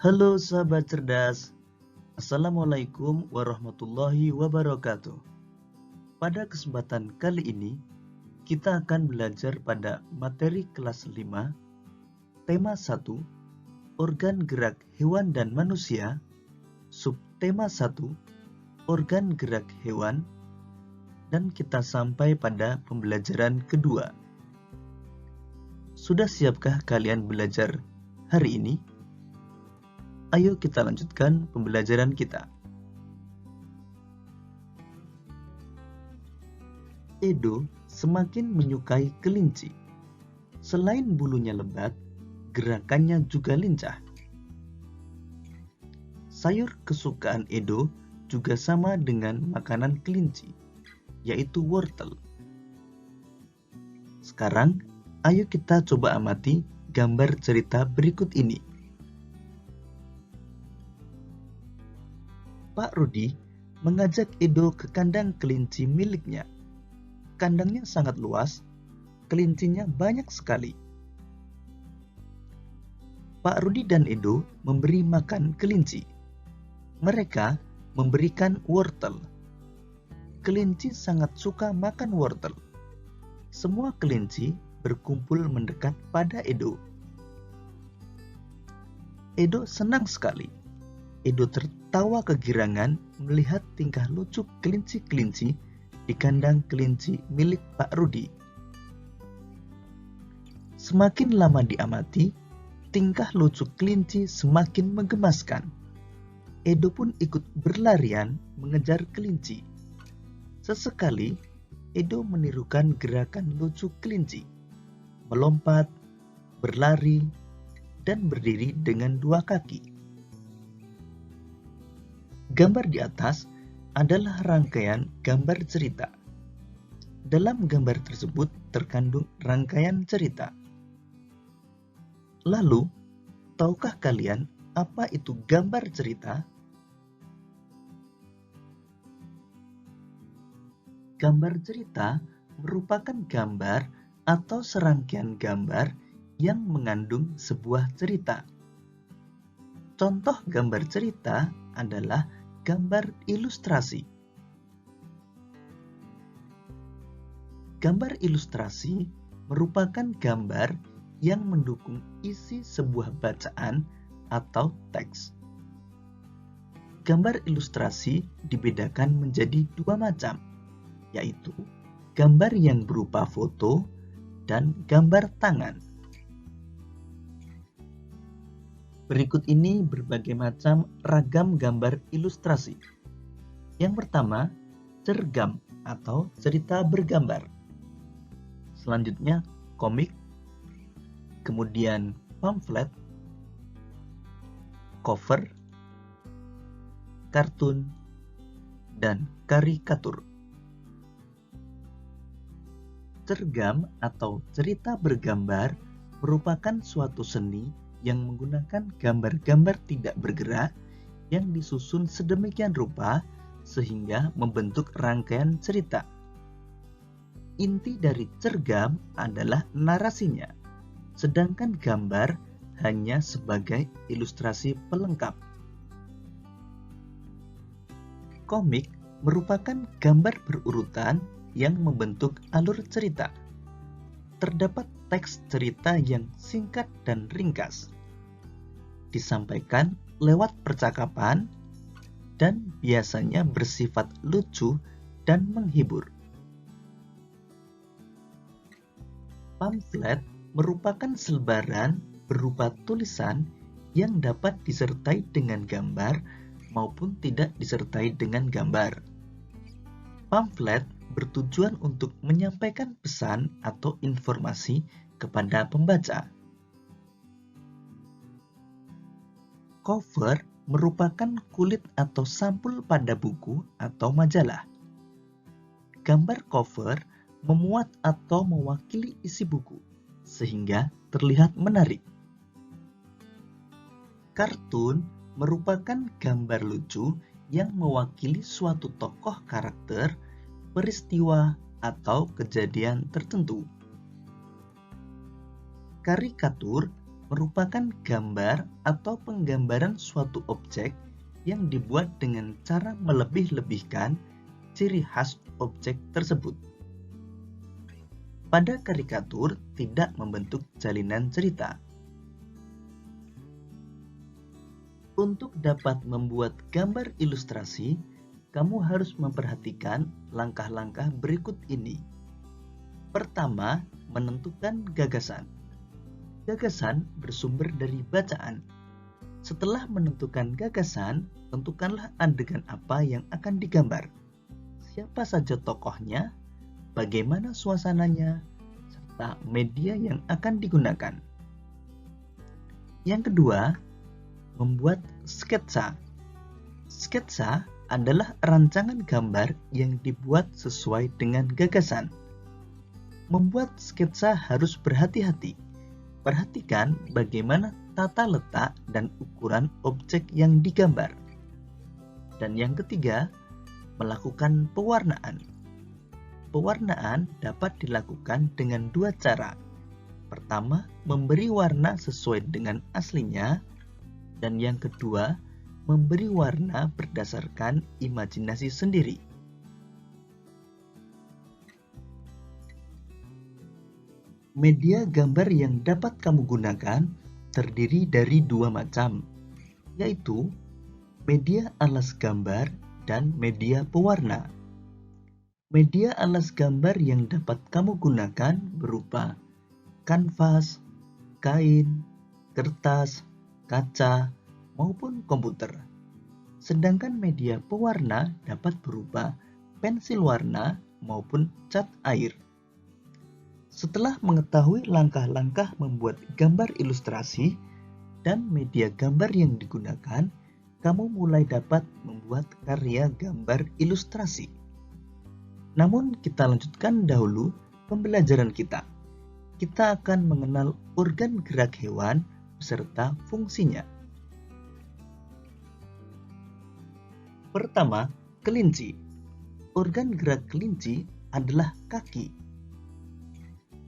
Halo sahabat cerdas, Assalamualaikum warahmatullahi wabarakatuh. Pada kesempatan kali ini, kita akan belajar pada materi kelas 5, tema 1, organ gerak hewan dan manusia, subtema 1, organ gerak hewan, dan kita sampai pada pembelajaran kedua. Sudah siapkah kalian belajar hari ini? Ayo kita lanjutkan pembelajaran kita. Edo semakin menyukai kelinci. Selain bulunya lebat, gerakannya juga lincah. Sayur kesukaan Edo juga sama dengan makanan kelinci, yaitu wortel. Sekarang, ayo kita coba amati gambar cerita berikut ini. Pak Rudi mengajak Edo ke kandang kelinci miliknya. Kandangnya sangat luas, kelincinya banyak sekali. Pak Rudi dan Edo memberi makan kelinci. Mereka memberikan wortel. Kelinci sangat suka makan wortel. Semua kelinci berkumpul mendekat pada Edo. Edo senang sekali. Edo tertawa kegirangan melihat tingkah lucu kelinci-kelinci di kandang kelinci milik Pak Rudi. Semakin lama diamati, tingkah lucu kelinci semakin menggemaskan. Edo pun ikut berlarian mengejar kelinci. Sesekali, Edo menirukan gerakan lucu kelinci, melompat, berlari, dan berdiri dengan dua kaki. Gambar di atas adalah rangkaian gambar cerita. Dalam gambar tersebut terkandung rangkaian cerita. Lalu, tahukah kalian apa itu gambar cerita? Gambar cerita merupakan gambar atau serangkaian gambar yang mengandung sebuah cerita. Contoh gambar cerita adalah gambar ilustrasi. Gambar ilustrasi merupakan gambar yang mendukung isi sebuah bacaan atau teks. Gambar ilustrasi dibedakan menjadi dua macam, yaitu gambar yang berupa foto dan gambar tangan. Berikut ini berbagai macam ragam gambar ilustrasi. Yang pertama, cergam atau cerita bergambar. Selanjutnya, komik, kemudian pamflet, cover, kartun, dan karikatur. Cergam atau cerita bergambar merupakan suatu seni yang menggunakan gambar-gambar tidak bergerak yang disusun sedemikian rupa sehingga membentuk rangkaian cerita. Inti dari cergam adalah narasinya, sedangkan gambar hanya sebagai ilustrasi pelengkap. Komik merupakan gambar berurutan yang membentuk alur cerita. Terdapat teks cerita yang singkat dan ringkas, disampaikan lewat percakapan, dan biasanya bersifat lucu dan menghibur. Pamflet merupakan selebaran berupa tulisan yang dapat disertai dengan gambar maupun tidak disertai dengan gambar. Pamflet bertujuan untuk menyampaikan pesan atau informasi kepada pembaca. Cover merupakan kulit atau sampul pada buku atau majalah. Gambar cover memuat atau mewakili isi buku, sehingga terlihat menarik. Kartun merupakan gambar lucu yang mewakili suatu tokoh karakter, peristiwa, atau kejadian tertentu. Karikatur merupakan gambar atau penggambaran suatu objek yang dibuat dengan cara melebih-lebihkan ciri khas objek tersebut. Pada karikatur tidak membentuk jalinan cerita. Untuk dapat membuat gambar ilustrasi, kamu harus memperhatikan langkah-langkah berikut ini. Pertama, menentukan gagasan. Gagasan bersumber dari bacaan. Setelah menentukan gagasan, tentukanlah adegan apa yang akan digambar. Siapa saja tokohnya, bagaimana suasananya, serta media yang akan digunakan. Yang kedua, membuat sketsa. Sketsa adalah rancangan gambar yang dibuat sesuai dengan gagasan. Membuat sketsa harus berhati-hati. Perhatikan bagaimana tata letak dan ukuran objek yang digambar. Dan yang ketiga, melakukan pewarnaan. Pewarnaan dapat dilakukan dengan dua cara. Pertama, memberi warna sesuai dengan aslinya, dan yang kedua, memberi warna berdasarkan imajinasi sendiri. Media gambar yang dapat kamu gunakan terdiri dari dua macam, yaitu media alas gambar dan media pewarna. Media alas gambar yang dapat kamu gunakan berupa kanvas, kain, kertas, kaca, maupun komputer. Sedangkan media pewarna dapat berupa pensil warna maupun cat air. Setelah mengetahui langkah-langkah membuat gambar ilustrasi dan media gambar yang digunakan, kamu mulai dapat membuat karya gambar ilustrasi. Namun kita lanjutkan dahulu pembelajaran kita. Kita akan mengenal organ gerak hewan beserta fungsinya. Pertama, kelinci. Organ gerak kelinci adalah kaki.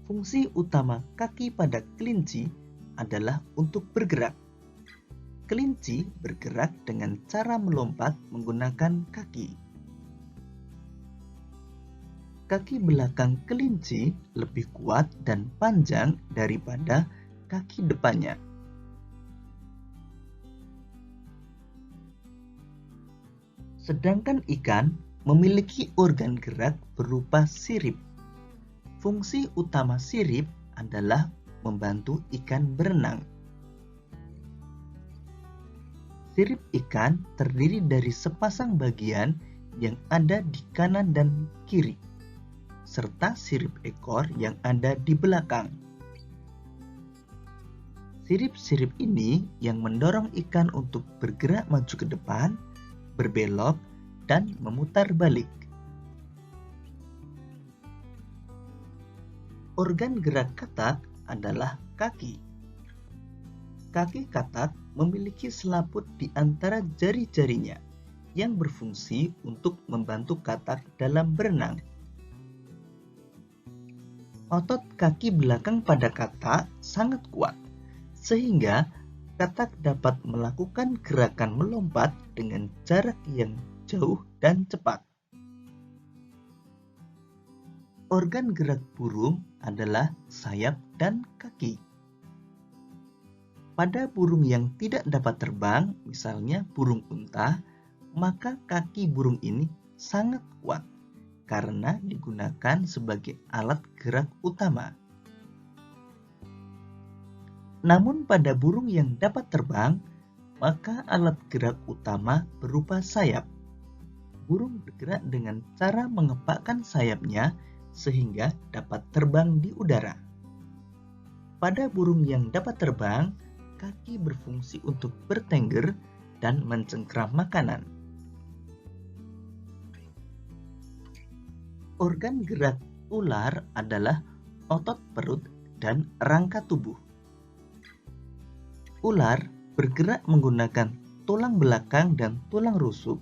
Fungsi utama kaki pada kelinci adalah untuk bergerak. Kelinci bergerak dengan cara melompat menggunakan kaki. Kaki belakang kelinci lebih kuat dan panjang daripada kaki depannya. Sedangkan ikan memiliki organ gerak berupa sirip. Fungsi utama sirip adalah membantu ikan berenang. Sirip ikan terdiri dari sepasang bagian yang ada di kanan dan kiri, serta sirip ekor yang ada di belakang. Sirip-sirip ini yang mendorong ikan untuk bergerak maju ke depan, berbelok, dan memutar balik. Organ gerak katak adalah kaki. Kaki katak memiliki selaput di antara jari-jarinya yang berfungsi untuk membantu katak dalam berenang. Otot kaki belakang pada katak sangat kuat, sehingga katak dapat melakukan gerakan melompat dengan jarak yang jauh dan cepat. Organ gerak burung adalah sayap dan kaki. Pada burung yang tidak dapat terbang, misalnya burung unta, maka kaki burung ini sangat kuat karena digunakan sebagai alat gerak utama. Namun pada burung yang dapat terbang, maka alat gerak utama berupa sayap. Burung bergerak dengan cara mengepakkan sayapnya sehingga dapat terbang di udara. Pada burung yang dapat terbang, kaki berfungsi untuk bertengger dan mencengkram makanan. Organ gerak ular adalah otot perut dan rangka tubuh. Ular bergerak menggunakan tulang belakang dan tulang rusuk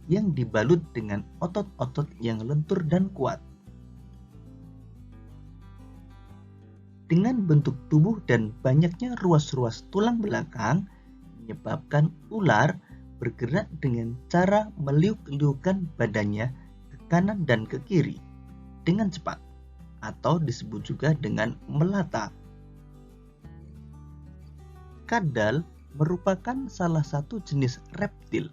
yang dibalut dengan otot-otot yang lentur dan kuat. Dengan bentuk tubuh dan banyaknya ruas-ruas tulang belakang, menyebabkan ular bergerak dengan cara meliuk-liukkan badannya ke kanan dan ke kiri dengan cepat, atau disebut juga dengan melata. Kadal merupakan salah satu jenis reptil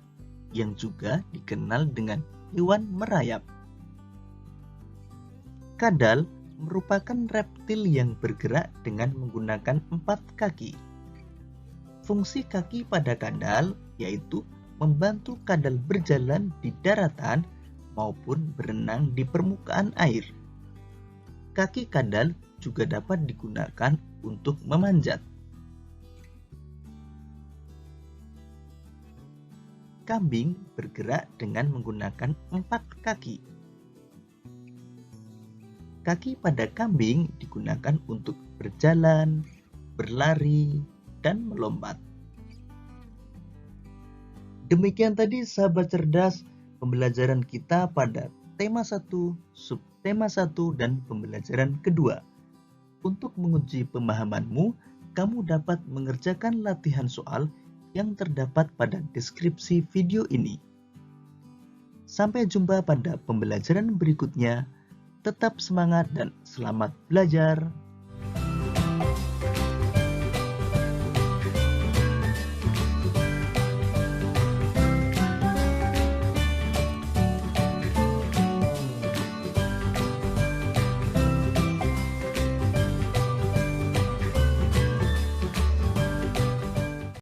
yang juga dikenal dengan hewan merayap. Kadal merupakan reptil yang bergerak dengan menggunakan 4 kaki. Fungsi kaki pada kadal yaitu membantu kadal berjalan di daratan maupun berenang di permukaan air. Kaki kadal juga dapat digunakan untuk memanjat. Kambing bergerak dengan menggunakan 4 kaki. Kaki pada kambing digunakan untuk berjalan, berlari, dan melompat. Demikian tadi sahabat cerdas pembelajaran kita pada tema 1, subtema 1, dan pembelajaran kedua. Untuk menguji pemahamanmu, kamu dapat mengerjakan latihan soal yang terdapat pada deskripsi video ini. Sampai jumpa pada pembelajaran berikutnya. Tetap semangat dan selamat belajar.